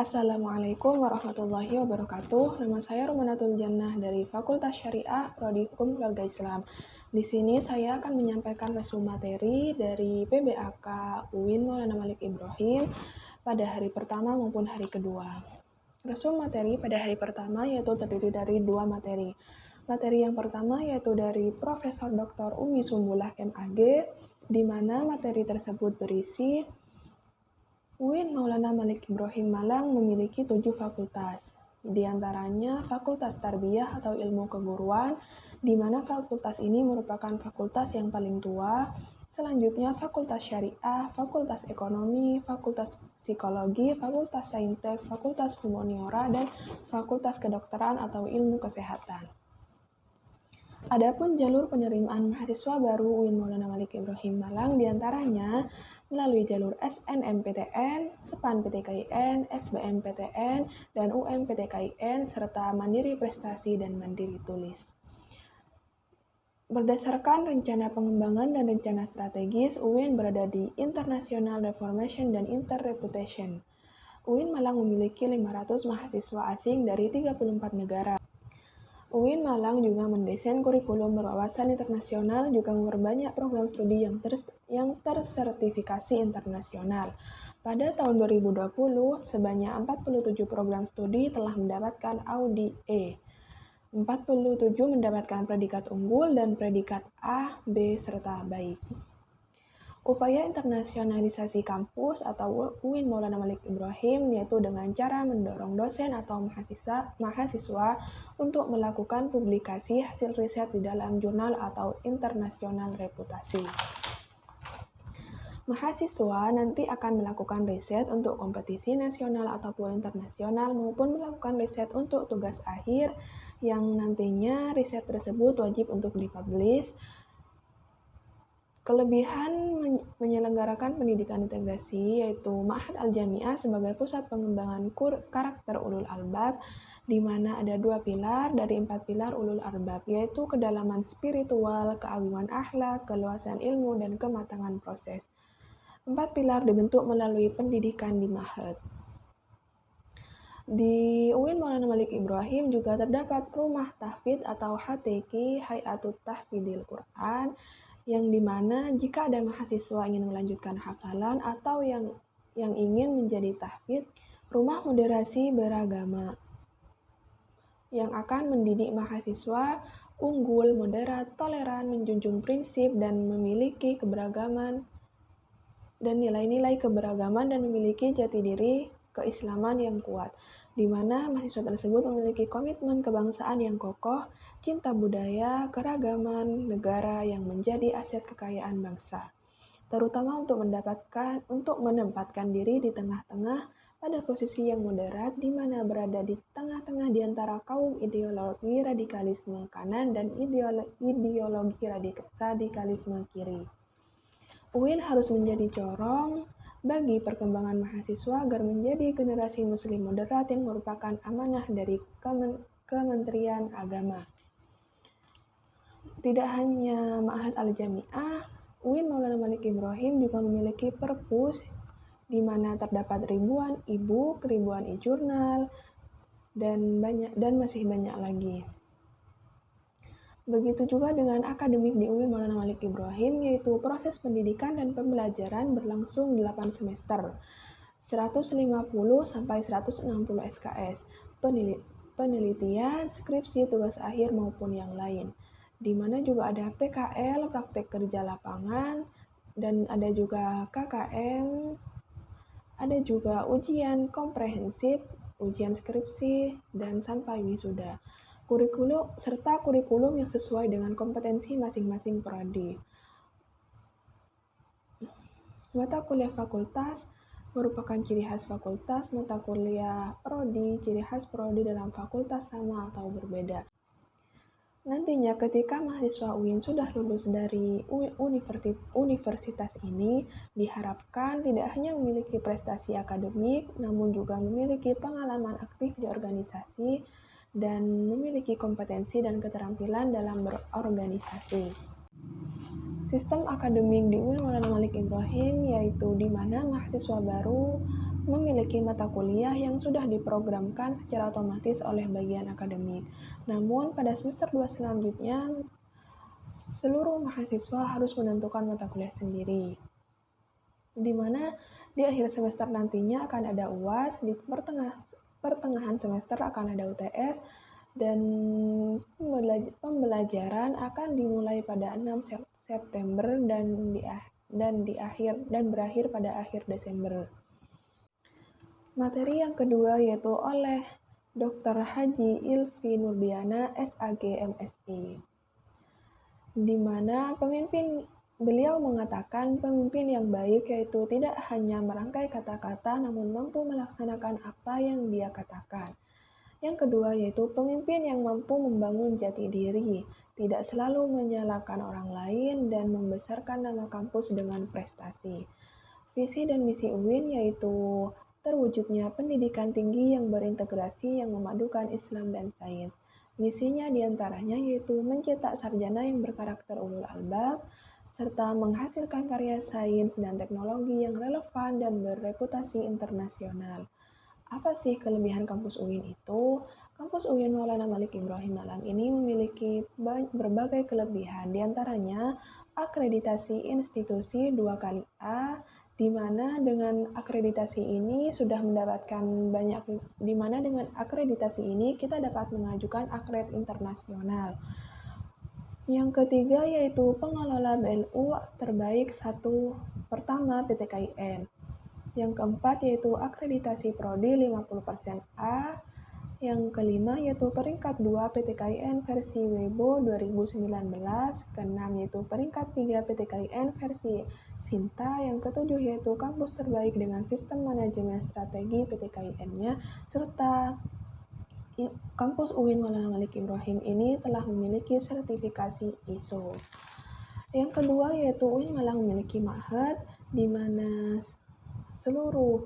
Assalamualaikum warahmatullahi wabarakatuh. Nama saya Rumanatul Jannah dari Fakultas Syariah, Prodi Hukum Keluarga Islam. Di sini saya akan menyampaikan resume materi dari PBAK UIN Maulana Malik Ibrahim pada hari pertama maupun hari kedua. Resume materi pada hari pertama yaitu terdiri dari 2 materi. Materi yang pertama yaitu dari Profesor Dr. Umi Sumbulah MAG, di mana materi tersebut berisi UIN Maulana Malik Ibrahim Malang memiliki 7 fakultas, di antaranya Fakultas Tarbiyah atau Ilmu Keguruan, di mana fakultas ini merupakan fakultas yang paling tua. Selanjutnya Fakultas Syariah, Fakultas Ekonomi, Fakultas Psikologi, Fakultas Saintek, Fakultas Humaniora, dan Fakultas Kedokteran atau Ilmu Kesehatan. Adapun jalur penerimaan mahasiswa baru UIN Maulana Malik Ibrahim Malang diantaranya melalui jalur SNMPTN, SEPAN PTKIN, SBMPTN, dan UMPTKIN, serta Mandiri Prestasi dan Mandiri Tulis. Berdasarkan rencana pengembangan dan rencana strategis, UIN berada di International Reformation dan Interreputation. UIN Malang memiliki 500 mahasiswa asing dari 34 negara. UIN Malang juga mendesain kurikulum berwawasan internasional, juga memperbanyak program studi yang tersertifikasi internasional. Pada tahun 2020, sebanyak 47 program studi telah mendapatkan Audi E. 47 mendapatkan predikat unggul dan predikat A, B, serta baik. Upaya internasionalisasi kampus atau UIN Maulana Malik Ibrahim yaitu dengan cara mendorong dosen atau mahasiswa untuk melakukan publikasi hasil riset di dalam jurnal atau internasional reputasi. Mahasiswa nanti akan melakukan riset untuk kompetisi nasional ataupun internasional maupun melakukan riset untuk tugas akhir yang nantinya riset tersebut wajib untuk dipublish. Kelebihan menyelenggarakan pendidikan integrasi yaitu Ma'had Al-Jami'ah sebagai pusat pengembangan karakter ulul albab, di mana ada 2 pilar dari 4 pilar ulul albab, yaitu kedalaman spiritual, keagungan akhlak, keluasan ilmu, dan kematangan proses. 4 pilar dibentuk melalui pendidikan di Ma'had. Di UIN Maulana Malik Ibrahim juga terdapat Rumah Tahfidz atau HTQ, Hay'atut Tahfidzil Quran, yang dimana jika ada mahasiswa ingin melanjutkan hafalan atau yang ingin menjadi tahfidz, rumah moderasi beragama yang akan mendidik mahasiswa unggul, moderat, toleran, menjunjung prinsip dan memiliki keberagaman dan nilai-nilai keberagaman dan memiliki jati diri keislaman yang kuat, di mana mahasiswa tersebut memiliki komitmen kebangsaan yang kokoh, cinta budaya, keragaman negara yang menjadi aset kekayaan bangsa, terutama untuk menempatkan diri di tengah-tengah pada posisi yang moderat, di mana berada di tengah-tengah di antara kaum ideologi radikalisme kanan dan ideologi radikalisme kiri. UIN harus menjadi corong bagi perkembangan mahasiswa agar menjadi generasi muslim moderat yang merupakan amanah dari Kementerian Agama. Tidak hanya Ma'had Al-Jami'ah, UIN Maulana Malik Ibrahim juga memiliki perpus di mana terdapat ribuan e-book, ribuan e-jurnal, dan masih banyak lagi. Begitu juga dengan akademik di UIN Maulana Malik Ibrahim, yaitu proses pendidikan dan pembelajaran berlangsung 8 semester, 150 sampai 160 SKS, penelitian, skripsi, tugas akhir maupun yang lain. Di mana juga ada PKL, praktek kerja lapangan, dan ada juga KKM, ada juga ujian komprehensif, ujian skripsi, dan sampai wisuda. Kurikulum yang sesuai dengan kompetensi masing-masing prodi. Mata kuliah fakultas merupakan ciri khas fakultas, mata kuliah prodi, ciri khas prodi dalam fakultas sama atau berbeda. Nantinya ketika mahasiswa UIN sudah lulus dari universitas ini, diharapkan tidak hanya memiliki prestasi akademik, namun juga memiliki pengalaman aktif di organisasi, dan memiliki kompetensi dan keterampilan dalam berorganisasi. Sistem akademik di UIN Maulana Malik Ibrahim yaitu di mana mahasiswa baru memiliki mata kuliah yang sudah diprogramkan secara otomatis oleh bagian akademik. Namun pada semester 2 selanjutnya seluruh mahasiswa harus menentukan mata kuliah sendiri. Di mana di akhir semester nantinya akan ada UAS, di pertengahan semester akan ada UTS, dan pembelajaran akan dimulai pada 6 September dan berakhir pada akhir Desember. Materi yang kedua yaitu oleh Dr. Haji Ilvi Nurdiana, SAG MSI, di mana beliau mengatakan pemimpin yang baik yaitu tidak hanya merangkai kata-kata namun mampu melaksanakan apa yang dia katakan. Yang kedua yaitu pemimpin yang mampu membangun jati diri, tidak selalu menyalahkan orang lain dan membesarkan nama kampus dengan prestasi. Visi dan misi UIN yaitu terwujudnya pendidikan tinggi yang berintegrasi yang memadukan Islam dan sains. Misinya diantaranya yaitu mencetak sarjana yang berkarakter ulul albab, serta menghasilkan karya sains dan teknologi yang relevan dan bereputasi internasional. Apa sih kelebihan kampus UIN itu? Kampus UIN Maulana Malik Ibrahim Malang ini memiliki berbagai kelebihan, diantaranya akreditasi institusi 2 kali A, di mana dengan akreditasi ini kita dapat mengajukan akred internasional. Yang ketiga yaitu pengelola BLU terbaik pertama PTKIN. Yang keempat yaitu akreditasi prodi 50% A. Yang kelima yaitu peringkat 2 PTKIN versi Weibo 2019. Keenam yaitu peringkat 3 PTKIN versi Sinta. Yang ketujuh yaitu kampus terbaik dengan sistem manajemen strategi PTKIN-nya, serta kampus UIN Maulana Malik Ibrahim ini telah memiliki sertifikasi ISO. Yang kedua yaitu UIN Malang memiliki ma'had, di mana seluruh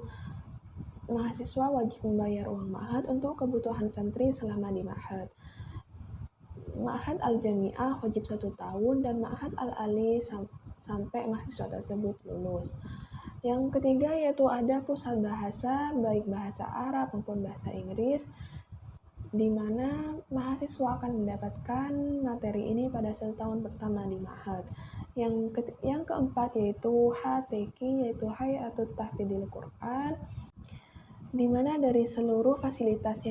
mahasiswa wajib membayar uang ma'had untuk kebutuhan santri selama di ma'had. Ma'had Al-Jami'ah wajib 1 tahun dan Ma'had Al-Ali sampai mahasiswa tersebut lulus. Yang ketiga yaitu ada pusat bahasa, baik bahasa Arab maupun bahasa Inggris, di mana mahasiswa akan mendapatkan materi ini pada 1 tahun pertama di ma'had. Yang keempat yaitu HTQ, yaitu Hay'atut Tahfidil Quran, di mana dari seluruh fasilitas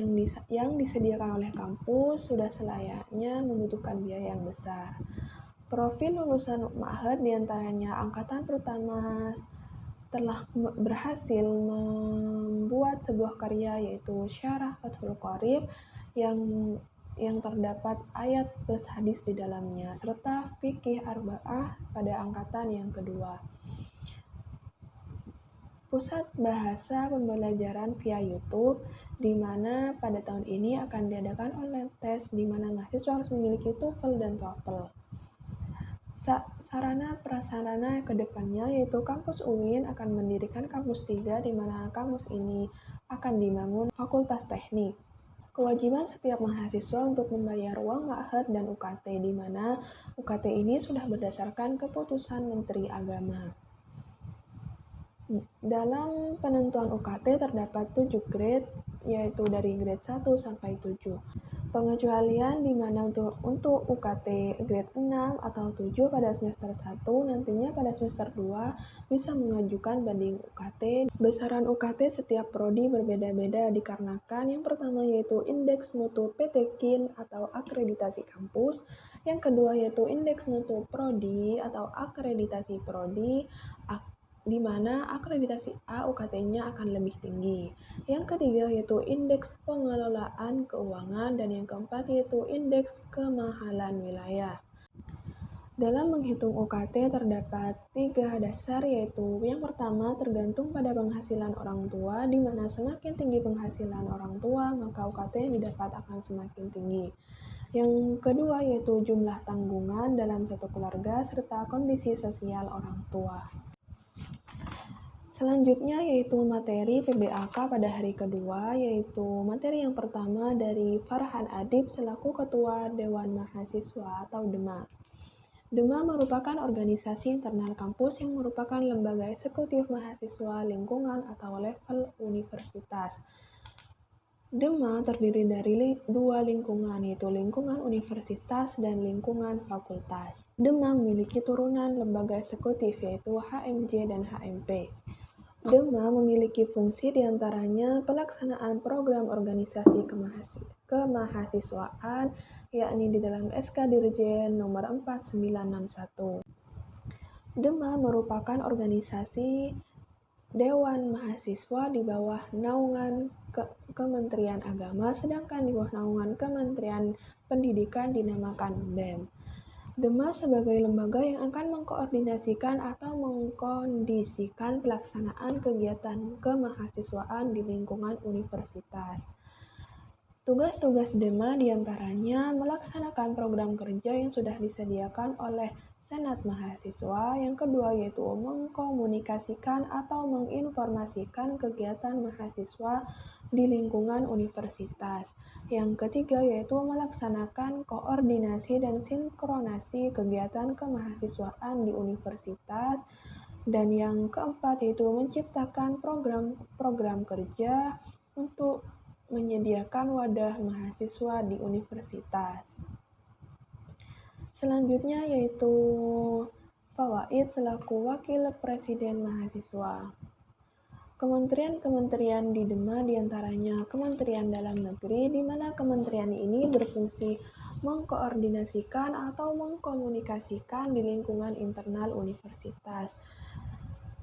yang disediakan oleh kampus sudah selayaknya membutuhkan biaya yang besar. Profil lulusan ma'had diantaranya angkatan pertama telah berhasil membuat sebuah karya yaitu Syarah Fathul Qorib yang terdapat ayat plus hadis di dalamnya, serta fikih arba'ah pada angkatan yang kedua. Pusat bahasa pembelajaran via YouTube, di mana pada tahun ini akan diadakan online tes di mana mahasiswa harus memiliki TOEFL dan TOEFL. Sarana prasarana ke depannya yaitu kampus UIN akan mendirikan kampus 3, di mana kampus ini akan dibangun fakultas teknik. Kewajiban setiap mahasiswa untuk membayar uang ma'had dan UKT, di mana UKT ini sudah berdasarkan keputusan Menteri Agama. Dalam penentuan UKT terdapat 7 grade, yaitu dari grade 1 sampai 7. Pengecualian di mana untuk UKT grade 6 atau 7 pada semester 1, nantinya pada semester 2 bisa mengajukan banding UKT. Besaran UKT setiap prodi berbeda-beda dikarenakan yang pertama yaitu indeks mutu PTKIN atau akreditasi kampus, yang kedua yaitu indeks mutu prodi atau akreditasi prodi, di mana akreditasi A UKT-nya akan lebih tinggi. Yang ketiga yaitu indeks pengelolaan keuangan, dan yang keempat yaitu indeks kemahalan wilayah. Dalam menghitung UKT terdapat 3 dasar, yaitu yang pertama tergantung pada penghasilan orang tua, di mana semakin tinggi penghasilan orang tua maka UKT yang didapat akan semakin tinggi. Yang kedua yaitu jumlah tanggungan dalam satu keluarga serta kondisi sosial orang tua. Selanjutnya yaitu materi PBAK pada hari kedua, yaitu materi yang pertama dari Farhan Adib selaku Ketua Dewan Mahasiswa atau DEMA. DEMA merupakan organisasi internal kampus yang merupakan lembaga eksekutif mahasiswa lingkungan atau level universitas. DEMA terdiri dari dua lingkungan, yaitu lingkungan universitas dan lingkungan fakultas. DEMA memiliki turunan lembaga eksekutif, yaitu HMJ dan HMP. DEMA memiliki fungsi diantaranya pelaksanaan program organisasi kemahasiswaan, yakni di dalam SK Dirjen nomor 4961. DEMA merupakan organisasi Dewan Mahasiswa di bawah naungan Kementerian Agama, sedangkan di bawah naungan Kementerian Pendidikan dinamakan BEM. DEMA sebagai lembaga yang akan mengkoordinasikan atau mengkondisikan pelaksanaan kegiatan kemahasiswaan di lingkungan universitas. Tugas-tugas DEMA diantaranya melaksanakan program kerja yang sudah disediakan oleh Senat Mahasiswa. Yang kedua yaitu mengkomunikasikan atau menginformasikan kegiatan mahasiswa di lingkungan universitas. Yang ketiga yaitu melaksanakan koordinasi dan sinkronasi kegiatan kemahasiswaan di universitas. Dan yang keempat yaitu menciptakan program kerja untuk menyediakan wadah mahasiswa di universitas. Selanjutnya yaitu Fawaid selaku Wakil Presiden Mahasiswa. Kementerian-kementerian di DEMA diantaranya Kementerian Dalam Negeri, di mana kementerian ini berfungsi mengkoordinasikan atau mengkomunikasikan di lingkungan internal universitas.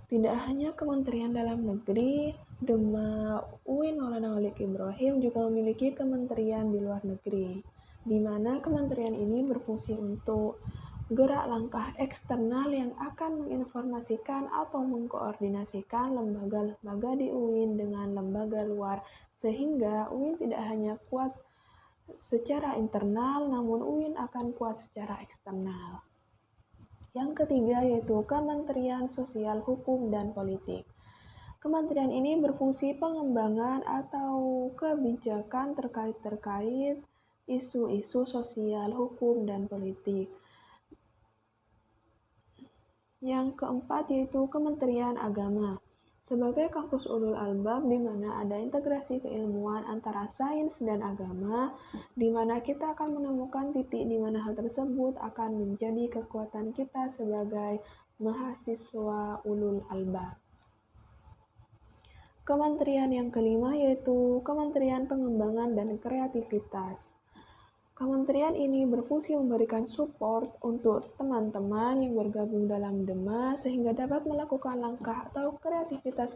Tidak hanya Kementerian Dalam Negeri, DEMA UIN Maulana Malik Ibrahim juga memiliki kementerian di luar negeri, di mana kementerian ini berfungsi untuk gerak langkah eksternal yang akan menginformasikan atau mengkoordinasikan lembaga-lembaga di UIN dengan lembaga luar, sehingga UIN tidak hanya kuat secara internal, namun UIN akan kuat secara eksternal. Yang ketiga yaitu Kementerian Sosial, Hukum, dan Politik. Kementerian ini berfungsi pengembangan atau kebijakan terkait isu-isu sosial, hukum, dan politik. Yang keempat yaitu Kementerian Agama. Sebagai kampus ulul albab di mana ada integrasi keilmuan antara sains dan agama, di mana kita akan menemukan titik di mana hal tersebut akan menjadi kekuatan kita sebagai mahasiswa ulul albab. Kementerian yang kelima yaitu Kementerian Pengembangan dan Kreativitas. Kementerian ini berfungsi memberikan support untuk teman-teman yang bergabung dalam DEMA sehingga dapat melakukan langkah atau kreativitas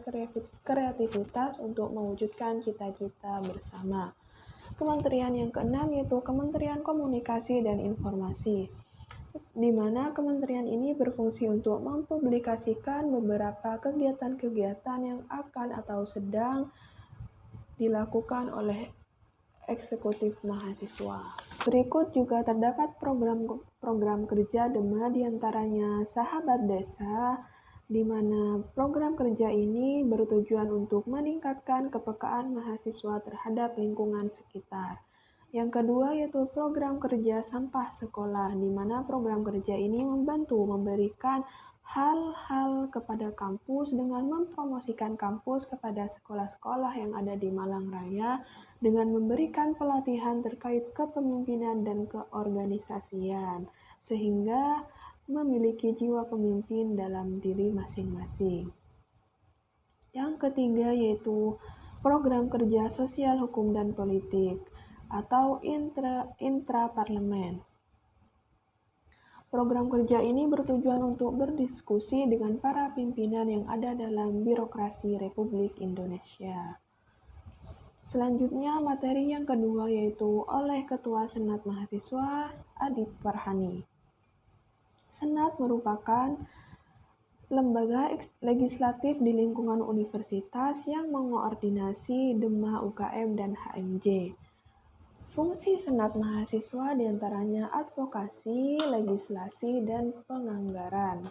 untuk mewujudkan cita-cita bersama. Kementerian yang keenam yaitu Kementerian Komunikasi dan Informasi, di mana kementerian ini berfungsi untuk mempublikasikan beberapa kegiatan-kegiatan yang akan atau sedang dilakukan oleh eksekutif mahasiswa. Berikut juga terdapat program kerja DEMA, diantaranya Sahabat Desa, di mana program kerja ini bertujuan untuk meningkatkan kepekaan mahasiswa terhadap lingkungan sekitar. Yang kedua yaitu program kerja Sampah Sekolah, di mana program kerja ini membantu memberikan hal-hal kepada kampus dengan mempromosikan kampus kepada sekolah-sekolah yang ada di Malang Raya dengan memberikan pelatihan terkait kepemimpinan dan keorganisasian, sehingga memiliki jiwa pemimpin dalam diri masing-masing. Yang ketiga yaitu program kerja Sosial, Hukum, dan Politik atau intraparlemen. Program kerja ini bertujuan untuk berdiskusi dengan para pimpinan yang ada dalam birokrasi Republik Indonesia. Selanjutnya materi yang kedua yaitu oleh Ketua Senat Mahasiswa Adip Farhani. Senat merupakan lembaga legislatif di lingkungan universitas yang mengoordinasi DEMA, UKM, dan HMJ. Fungsi Senat Mahasiswa diantaranya advokasi, legislasi, dan penganggaran.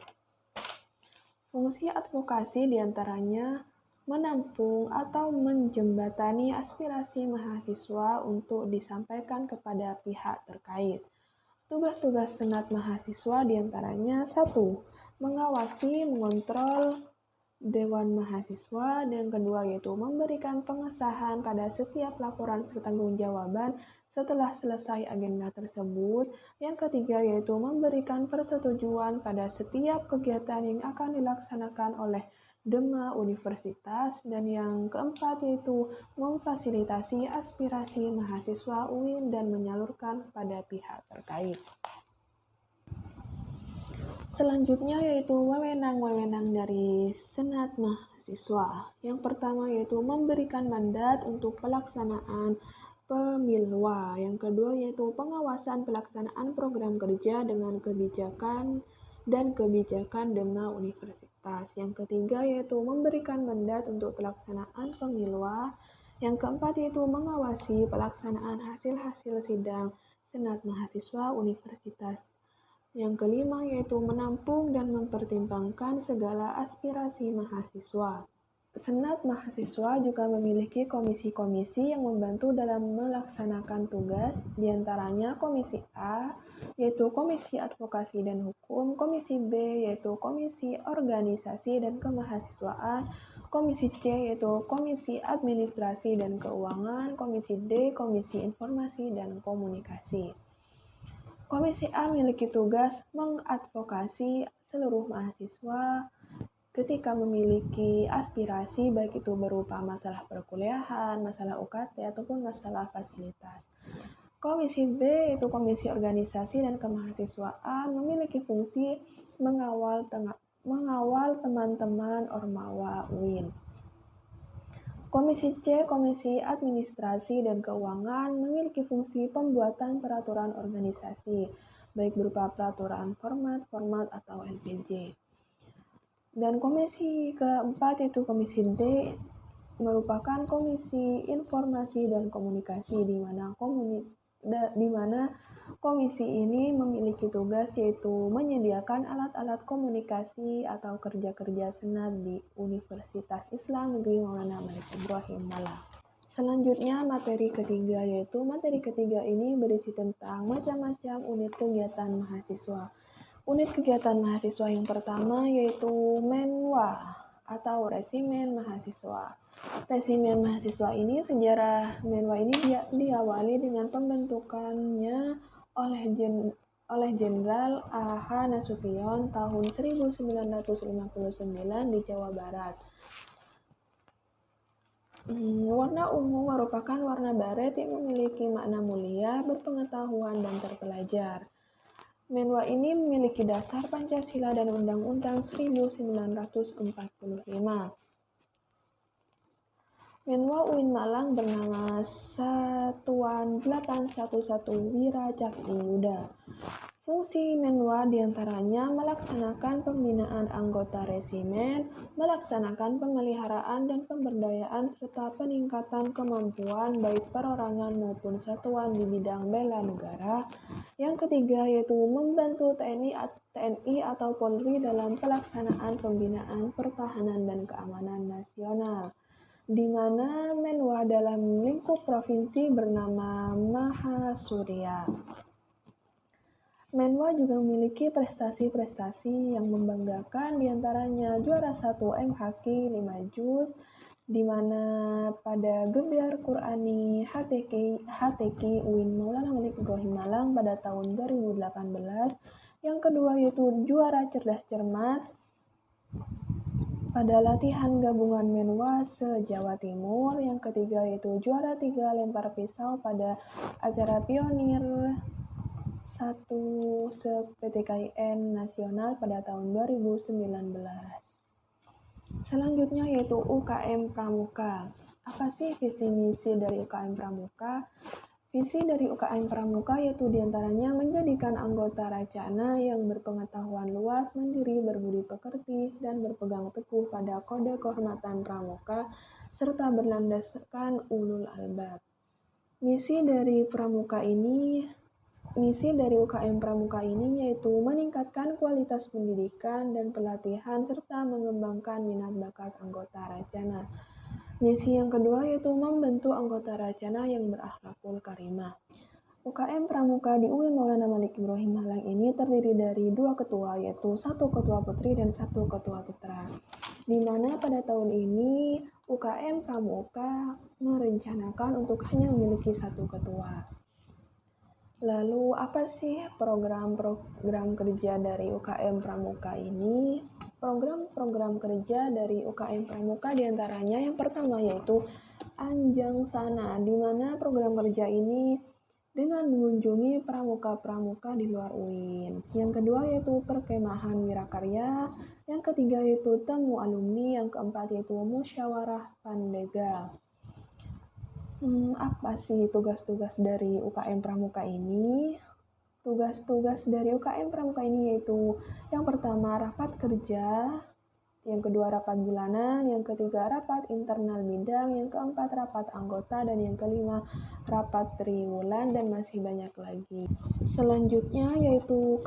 Fungsi advokasi diantaranya menampung atau menjembatani aspirasi mahasiswa untuk disampaikan kepada pihak terkait. Tugas-tugas Senat Mahasiswa diantaranya 1. Mengawasi, mengontrol Dewan Mahasiswa, dan kedua yaitu memberikan pengesahan pada setiap laporan pertanggungjawaban setelah selesai agenda tersebut. Yang ketiga yaitu memberikan persetujuan pada setiap kegiatan yang akan dilaksanakan oleh Dema Universitas, dan yang keempat yaitu memfasilitasi aspirasi mahasiswa UIN dan menyalurkan pada pihak terkait. Selanjutnya yaitu wewenang-wewenang dari Senat Mahasiswa. Yang pertama yaitu memberikan mandat untuk pelaksanaan pemilwa. Yang kedua yaitu pengawasan pelaksanaan program kerja dengan kebijakan dan kebijakan Dema Universitas. Yang ketiga yaitu memberikan mandat untuk pelaksanaan pemilwa. Yang keempat yaitu mengawasi pelaksanaan hasil-hasil sidang Senat Mahasiswa Universitas. Yang kelima yaitu menampung dan mempertimbangkan segala aspirasi mahasiswa. Senat Mahasiswa juga memiliki komisi-komisi yang membantu dalam melaksanakan tugas, diantaranya Komisi A, yaitu Komisi Advokasi dan Hukum, Komisi B, yaitu Komisi Organisasi dan Kemahasiswaan, Komisi C, yaitu Komisi Administrasi dan Keuangan, Komisi D, Komisi Informasi dan Komunikasi. Komisi A memiliki tugas mengadvokasi seluruh mahasiswa ketika memiliki aspirasi, baik itu berupa masalah perkuliahan, masalah UKT, ataupun masalah fasilitas. Komisi B, yaitu Komisi Organisasi dan Kemahasiswaan, memiliki fungsi mengawal teman-teman Ormawa UIN. Komisi C, Komisi Administrasi dan Keuangan, memiliki fungsi pembuatan peraturan organisasi, baik berupa peraturan format atau LPJ. Dan komisi keempat yaitu Komisi D, merupakan Komisi Informasi dan Komunikasi, di mana komisi ini memiliki tugas yaitu menyediakan alat-alat komunikasi atau kerja-kerja senat di Universitas Islam Negeri Maulana Malik Ibrahim Malang. Selanjutnya materi ketiga, yaitu materi ketiga ini berisi tentang macam-macam unit kegiatan mahasiswa. Unit kegiatan mahasiswa yang pertama yaitu Menwa atau Resimen Mahasiswa. Resimen mahasiswa ini, sejarah Menwa ini diawali dengan pembentukannya oleh Jenderal A.H. Nasution tahun 1959 di Jawa Barat. Warna ungu merupakan warna baret yang memiliki makna mulia, berpengetahuan, dan terpelajar. Menwa ini memiliki dasar Pancasila dan Undang-Undang 1945. Menwa UIN Malang bernama Satuan 811 Wira Cakti Yuda. Fungsi Menwa diantaranya melaksanakan pembinaan anggota resimen, melaksanakan pemeliharaan dan pemberdayaan, serta peningkatan kemampuan baik perorangan maupun satuan di bidang bela negara. Yang ketiga yaitu membantu TNI atau Polri dalam pelaksanaan pembinaan pertahanan dan keamanan nasional, di mana Menwa dalam lingkup provinsi bernama Mahasurya. Menwa juga memiliki prestasi-prestasi yang membanggakan, diantaranya juara 1 MHQ 5 juz, di mana pada Gebyar Qur'ani HTQ UIN Maulana Malik Ibrahim Malang pada tahun 2018. Yang kedua yaitu juara cerdas cermat pada latihan gabungan Menwa se-Jawa Timur. Yang ketiga yaitu juara 3 lempar pisau pada acara pionir 1 se-PTKIN nasional pada tahun 2019. Selanjutnya yaitu UKM Pramuka. Apa sih visi misi dari UKM Pramuka? Visi dari UKM Pramuka yaitu diantaranya menjadikan anggota Racana yang berpengetahuan luas, mandiri, berbudi pekerti, dan berpegang teguh pada kode kehormatan Pramuka, serta berlandaskan ulul albab. Misi dari UKM Pramuka ini yaitu meningkatkan kualitas pendidikan dan pelatihan serta mengembangkan minat bakat anggota Racana. Misi yang kedua yaitu membentuk anggota Racana yang berakhlakul karimah. UKM Pramuka di UIN Maulana Malik Ibrahim Malang ini terdiri dari 2 ketua, yaitu 1 ketua putri dan 1 ketua putra. Di mana pada tahun ini UKM Pramuka merencanakan untuk hanya memiliki 1 ketua. Lalu apa sih program-program kerja dari UKM Pramuka ini? Program-program kerja dari UKM Pramuka diantaranya yang pertama yaitu Anjang Sana, di mana program kerja ini dengan mengunjungi pramuka-pramuka di luar UIN. Yang kedua yaitu perkemahan wirakarya, yang ketiga yaitu temu alumni, yang keempat yaitu musyawarah pandega. Apa sih tugas-tugas dari UKM Pramuka ini? Tugas-tugas dari UKM Pramuka ini yaitu yang pertama rapat kerja, yang kedua rapat bulanan, yang ketiga rapat internal bidang, yang keempat rapat anggota, dan yang kelima rapat triwulan, dan masih banyak lagi. Selanjutnya yaitu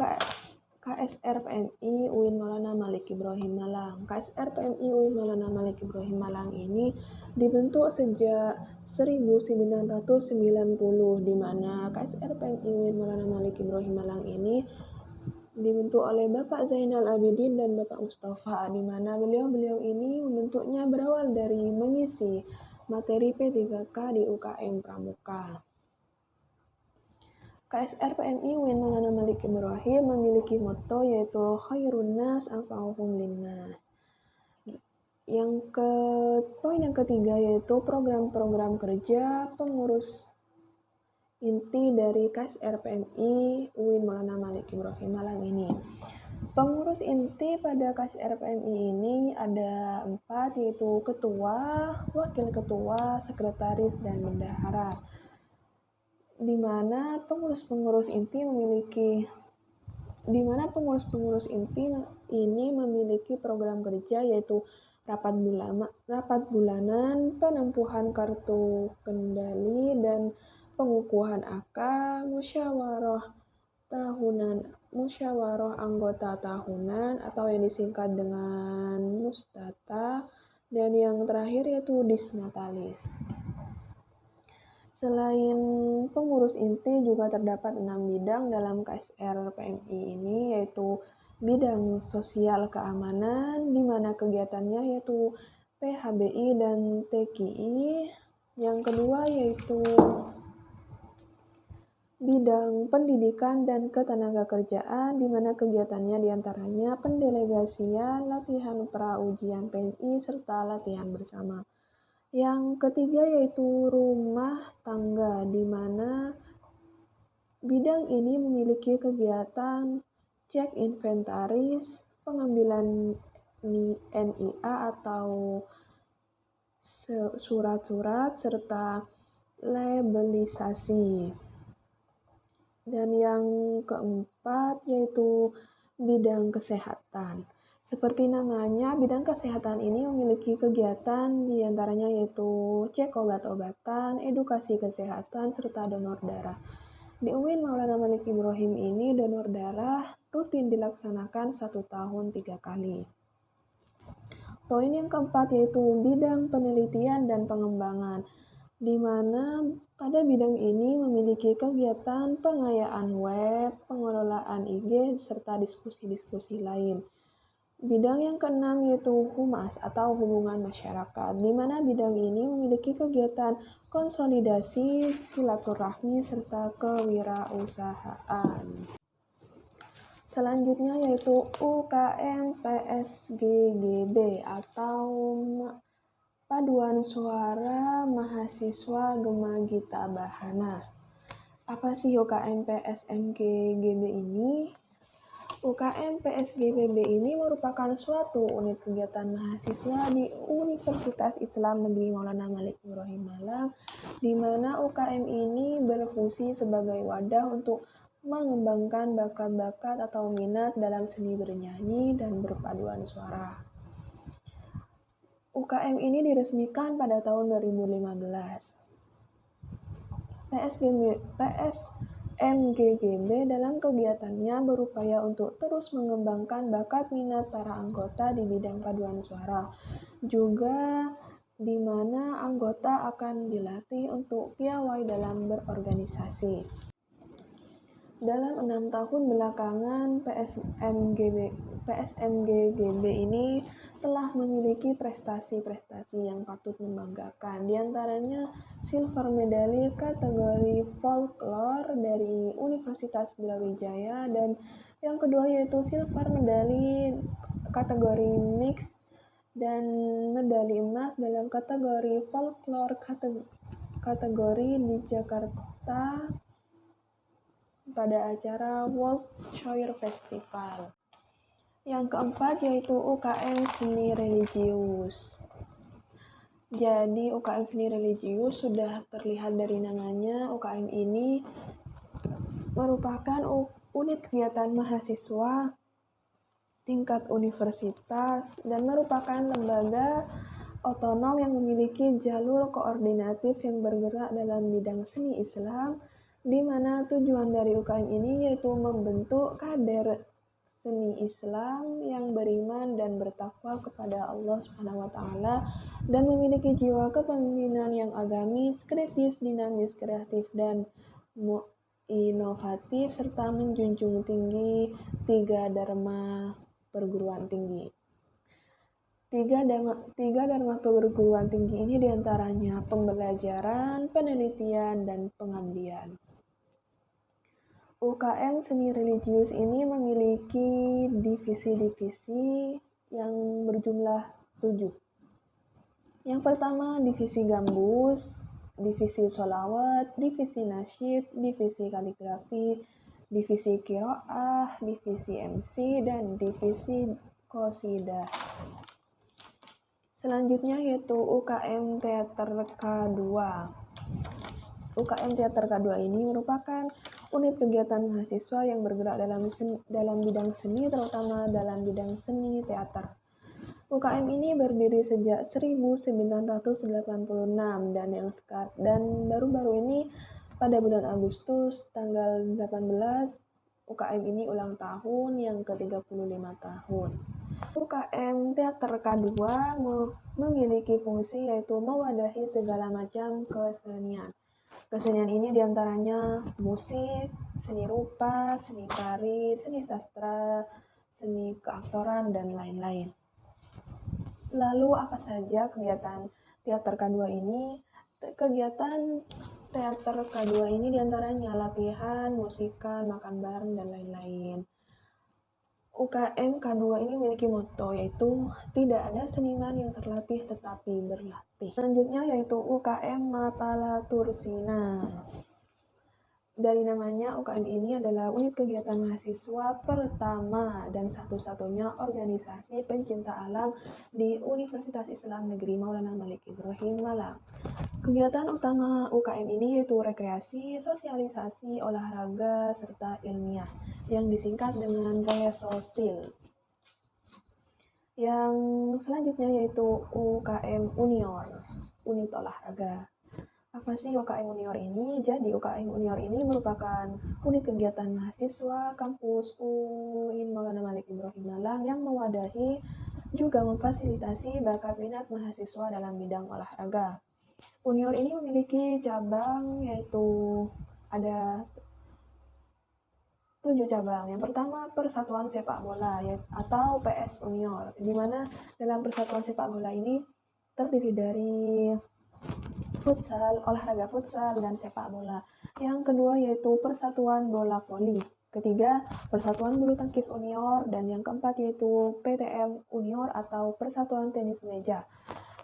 KSR PMI UIN Maulana Malik Ibrahim Malang. KSR PMI UIN Maulana Malik Ibrahim Malang ini dibentuk sejak 1990, di mana KSR PMI UIN Maulana Malik Ibrahim Malang ini dibentuk oleh Bapak Zainal Abidin dan Bapak Mustafa, di mana beliau-beliau ini membentuknya berawal dari mengisi materi P3K di UKM Pramuka. KSR PMI UIN Maulana Malik Ibrahim memiliki motto yaitu khairun nas anfa'uhum linnas. Poin yang ketiga yaitu program-program kerja pengurus inti dari KSR PMI UIN Maulana Malik Ibrahim Malang ini. Pengurus inti pada KSR PMI ini ada 4, yaitu ketua, wakil ketua, sekretaris, dan bendahara. Di mana pengurus-pengurus inti ini memiliki program kerja yaitu rapat bulanan, penempuhan kartu kendali dan pengukuhan AK, musyawarah anggota tahunan atau yang disingkat dengan Mustata, dan yang terakhir yaitu Disnatalis. Selain pengurus inti juga terdapat 6 bidang dalam KSR PMI ini, yaitu bidang sosial keamanan, di mana kegiatannya yaitu PHBI dan TKI. Yang kedua yaitu bidang pendidikan dan ketenagakerjaan, di mana kegiatannya diantaranya pendelegasian, latihan pra-ujian PMI, serta latihan bersama. Yang ketiga yaitu rumah tangga, di mana bidang ini memiliki kegiatan cek inventaris, pengambilan NIA atau surat-surat, serta labelisasi. Dan yang keempat yaitu bidang kesehatan. Seperti namanya, bidang kesehatan ini memiliki kegiatan diantaranya yaitu cek obat-obatan, edukasi kesehatan, serta donor darah. Di UIN Maulana Malik Ibrahim ini donor darah rutin dilaksanakan 1 tahun 3 kali. Poin yang keempat yaitu bidang penelitian dan pengembangan, di mana pada bidang ini memiliki kegiatan pengayaan web, pengelolaan IG, serta diskusi-diskusi lain. Bidang yang keenam yaitu humas atau hubungan masyarakat, di mana bidang ini memiliki kegiatan konsolidasi, silaturahmi, serta kewirausahaan. Selanjutnya yaitu UKM PSGGB atau Paduan Suara Mahasiswa Gema Gita Bahana. Apa sih UKM PSMGGB ini? UKM PSGGB ini merupakan suatu unit kegiatan mahasiswa di Universitas Islam Negeri Maulana Malik Ibrahim Malang, di mana UKM ini berfungsi sebagai wadah untuk mengembangkan bakat-bakat atau minat dalam seni bernyanyi dan berpaduan suara. UKM ini diresmikan pada tahun 2015. PSMGGB dalam kegiatannya berupaya untuk terus mengembangkan bakat minat para anggota di bidang paduan suara, juga di mana anggota akan dilatih untuk piawai dalam berorganisasi. Dalam 6 tahun belakangan, PSMGGB ini telah memiliki prestasi-prestasi yang patut membanggakan. Di antaranya silver medali kategori folklore dari Universitas Brawijaya, dan yang kedua yaitu silver medali kategori mix dan medali emas dalam kategori folklore kategori di Jakarta pada acara World Choir Festival. Yang keempat yaitu UKM Seni Religius. Jadi UKM Seni Religius sudah terlihat dari namanya, UKM ini merupakan unit kegiatan mahasiswa tingkat universitas dan merupakan lembaga otonom yang memiliki jalur koordinatif yang bergerak dalam bidang seni Islam, di mana tujuan dari UKM ini yaitu membentuk kader seni Islam yang beriman dan bertakwa kepada Allah Subhanahu wa taala dan memiliki jiwa kepemimpinan yang agamis, kritis, dinamis, kreatif, dan inovatif, serta menjunjung tinggi tiga dharma perguruan tinggi. Tiga dharma perguruan tinggi ini diantaranya pembelajaran, penelitian, dan pengabdian. UKM Seni Religius ini memiliki divisi-divisi yang berjumlah 7. Yang pertama, divisi gambus, divisi sholawat, divisi nasyid, divisi kaligrafi, divisi qiraah, divisi MC, dan divisi qasidah. Selanjutnya yaitu UKM Teater K2. UKM Teater K2 ini merupakan unit kegiatan mahasiswa yang bergerak dalam bidang seni, terutama dalam bidang seni teater. UKM ini berdiri sejak 1986 dan baru-baru ini pada bulan Agustus tanggal 18 UKM ini ulang tahun yang ke-35 tahun. UKM Teater K2 memiliki fungsi yaitu mewadahi segala macam kesenian. Kesenian ini diantaranya musik, seni rupa, seni tari, seni sastra, seni keaktoran, dan lain-lain. Lalu apa saja kegiatan Teater K2 ini? Kegiatan Teater K2 ini diantaranya latihan, musikal, makan bareng, dan lain-lain. UKM K2 ini memiliki moto yaitu tidak ada seniman yang terlatih tetapi berlatih. Selanjutnya yaitu UKM Mapala Tursina. Dari namanya, UKM ini adalah unit kegiatan mahasiswa pertama dan satu-satunya organisasi pencinta alam di Universitas Islam Negeri Maulana Malik Ibrahim Malang. Kegiatan utama UKM ini yaitu rekreasi, sosialisasi, olahraga, serta ilmiah, yang disingkat dengan PSOSIL. Yang selanjutnya yaitu UKM Unior, unit olahraga. Apa sih UKM Unior ini? Jadi UKM Unior ini merupakan unit kegiatan mahasiswa kampus UIN Maulana Malik Ibrahim Malang yang mewadahi juga memfasilitasi bakat minat mahasiswa dalam bidang olahraga. Unior ini memiliki cabang yaitu ada 7 cabang. Yang pertama, Persatuan Sepak Bola atau PS Unior, di mana dalam Persatuan Sepak Bola ini terdiri dari futsal, olahraga futsal, dan sepak bola. Yang kedua yaitu Persatuan Bola Voli. Ketiga, Persatuan Bulu Tangkis Unior, dan yang keempat yaitu PTM Unior atau Persatuan Tenis Meja.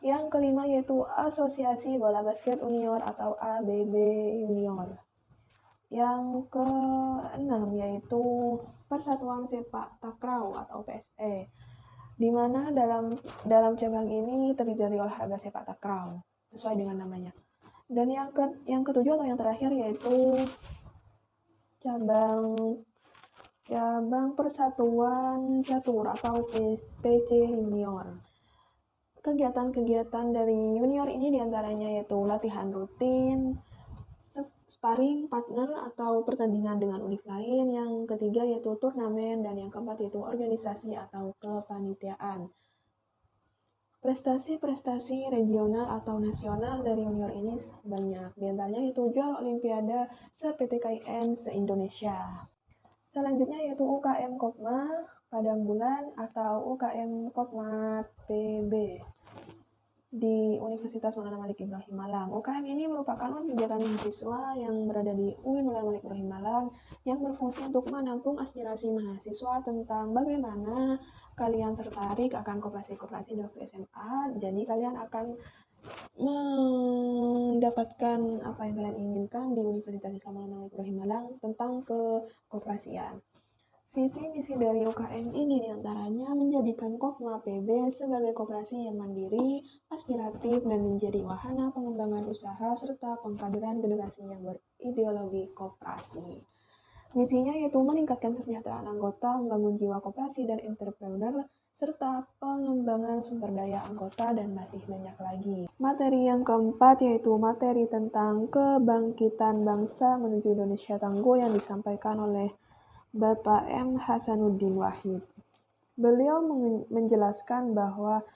Yang kelima yaitu Asosiasi Bola Basket Unior atau ABB Unior. Yang keenam yaitu Persatuan Sepak Takraw atau PSE, di mana dalam cabang ini terdiri dari olahraga sepak takraw sesuai dengan namanya. Dan yang ketujuh atau yang terakhir yaitu cabang Persatuan Catur atau PC Junior. Kegiatan-kegiatan dari junior ini diantaranya yaitu latihan rutin, sparring partner atau pertandingan dengan univ lain, yang ketiga yaitu turnamen, dan yang keempat yaitu organisasi atau kepanitiaan. Prestasi-prestasi regional atau nasional dari Unior ini banyak, di antaranya yaitu juara Olimpiade se-PTKIN se-Indonesia. Selanjutnya yaitu UKM Kopma Padang Bulan atau UKM Kopma PB di Universitas Maulana Malik Ibrahim Malang. UKM ini merupakan kegiatan mahasiswa yang berada di UIN Maulana Malik Ibrahim Malang yang berfungsi untuk menampung aspirasi mahasiswa tentang bagaimana kalian tertarik akan koperasi-koperasi di waktu SMA. Jadi kalian akan mendapatkan apa yang kalian inginkan di Universitas Islam Maulana Malik Ibrahim Malang tentang kekoperasian. Visi misi dari UKM ini diantaranya menjadikan Kopma PB sebagai koperasi yang mandiri, aspiratif, dan menjadi wahana pengembangan usaha serta pengkaderan generasi yang berideologi koperasi. Misinya yaitu meningkatkan kesejahteraan anggota, membangun jiwa koperasi dan entrepreneur, serta pengembangan sumber daya anggota, dan masih banyak lagi. Materi yang keempat yaitu materi tentang kebangkitan bangsa menuju Indonesia Tangguh yang disampaikan oleh Bapak M. Hasanuddin Wahid. Beliau menjelaskan bahwa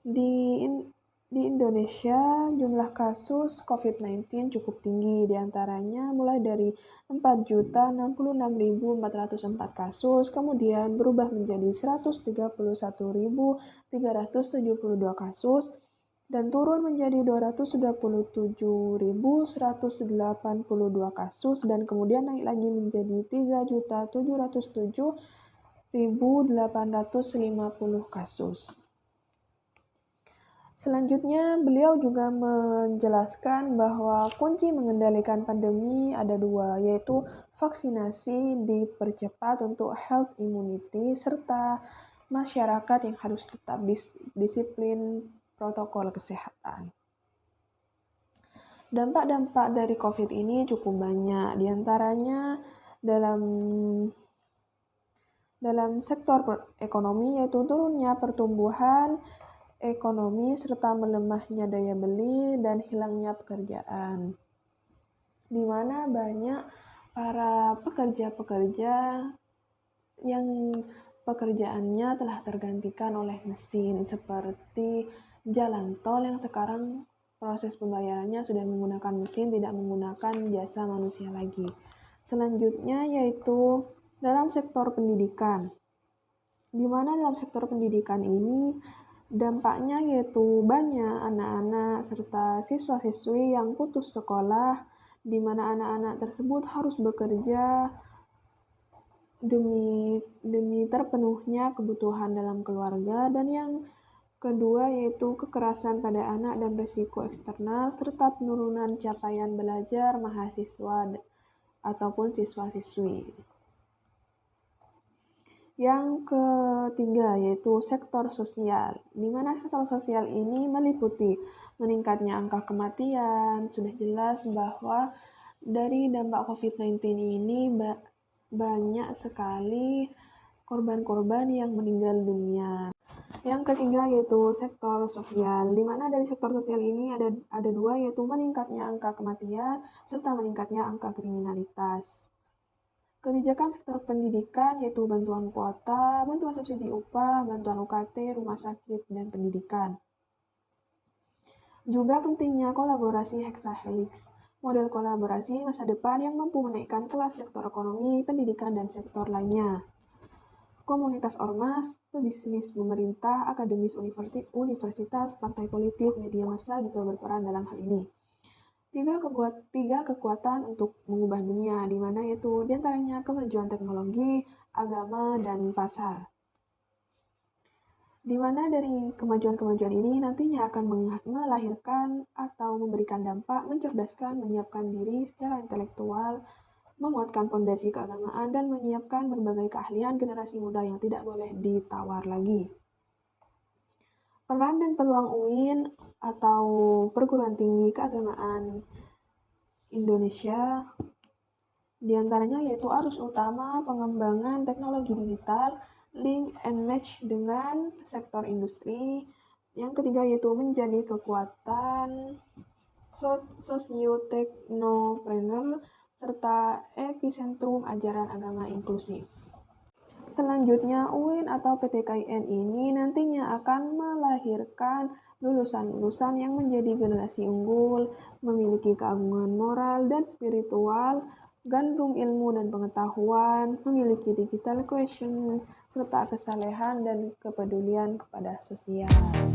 di Indonesia jumlah kasus COVID-19 cukup tinggi, diantaranya mulai dari 4.066.404 kasus, kemudian berubah menjadi 131.372 kasus, dan turun menjadi 227.182 kasus, dan kemudian naik lagi menjadi 3.707.850 kasus. Selanjutnya, beliau juga menjelaskan bahwa kunci mengendalikan pandemi ada dua, yaitu vaksinasi dipercepat untuk herd immunity, serta masyarakat yang harus tetap disiplin protokol kesehatan. Dampak-dampak dari COVID ini cukup banyak, diantaranya dalam sektor ekonomi yaitu turunnya pertumbuhan ekonomi serta melemahnya daya beli dan hilangnya pekerjaan, di mana banyak para pekerja-pekerja yang pekerjaannya telah tergantikan oleh mesin seperti jalan tol yang sekarang proses pembayarannya sudah menggunakan mesin, tidak menggunakan jasa manusia lagi. Selanjutnya yaitu dalam sektor pendidikan, di mana dalam sektor pendidikan ini dampaknya yaitu banyak anak-anak serta siswa-siswi yang putus sekolah, di mana anak-anak tersebut harus bekerja demi terpenuhnya kebutuhan dalam keluarga, dan yang kedua yaitu kekerasan pada anak dan risiko eksternal serta penurunan capaian belajar mahasiswa ataupun siswa-siswi. Yang ketiga yaitu sektor sosial, di mana sektor sosial ini meliputi meningkatnya angka kematian. Sudah jelas bahwa dari dampak COVID-19 ini banyak sekali korban-korban yang meninggal dunia. Yang ketiga yaitu sektor sosial, di mana dari sektor sosial ini ada dua, yaitu meningkatnya angka kematian serta meningkatnya angka kriminalitas. Kebijakan sektor pendidikan yaitu bantuan kuota, bantuan subsidi upah, bantuan UKT, rumah sakit, dan pendidikan. Juga pentingnya kolaborasi hexahelix, model kolaborasi masa depan yang mampu menaikkan kelas sektor ekonomi, pendidikan, dan sektor lainnya. Komunitas ormas, pebisnis, pemerintah, akademis, universitas, partai politik, media massa juga berperan dalam hal ini. Tiga kekuatan untuk mengubah dunia, di mana yaitu diantaranya kemajuan teknologi, agama, dan pasar. Di mana dari kemajuan-kemajuan ini nantinya akan melahirkan atau memberikan dampak, mencerdaskan, menyiapkan diri secara intelektual, menguatkan fondasi keagamaan, dan menyiapkan berbagai keahlian generasi muda yang tidak boleh ditawar lagi. Peran dan peluang UIN atau perguruan tinggi keagamaan Indonesia diantaranya yaitu arus utama pengembangan teknologi digital, link and match dengan sektor industri. Yang ketiga yaitu menjadi kekuatan sosioteknopreneur serta epicentrum ajaran agama inklusif. Selanjutnya, UIN atau PTKIN ini nantinya akan melahirkan lulusan-lulusan yang menjadi generasi unggul, memiliki keagungan moral dan spiritual, gandrung ilmu dan pengetahuan, memiliki digital quotient, serta kesalehan dan kepedulian kepada sosial.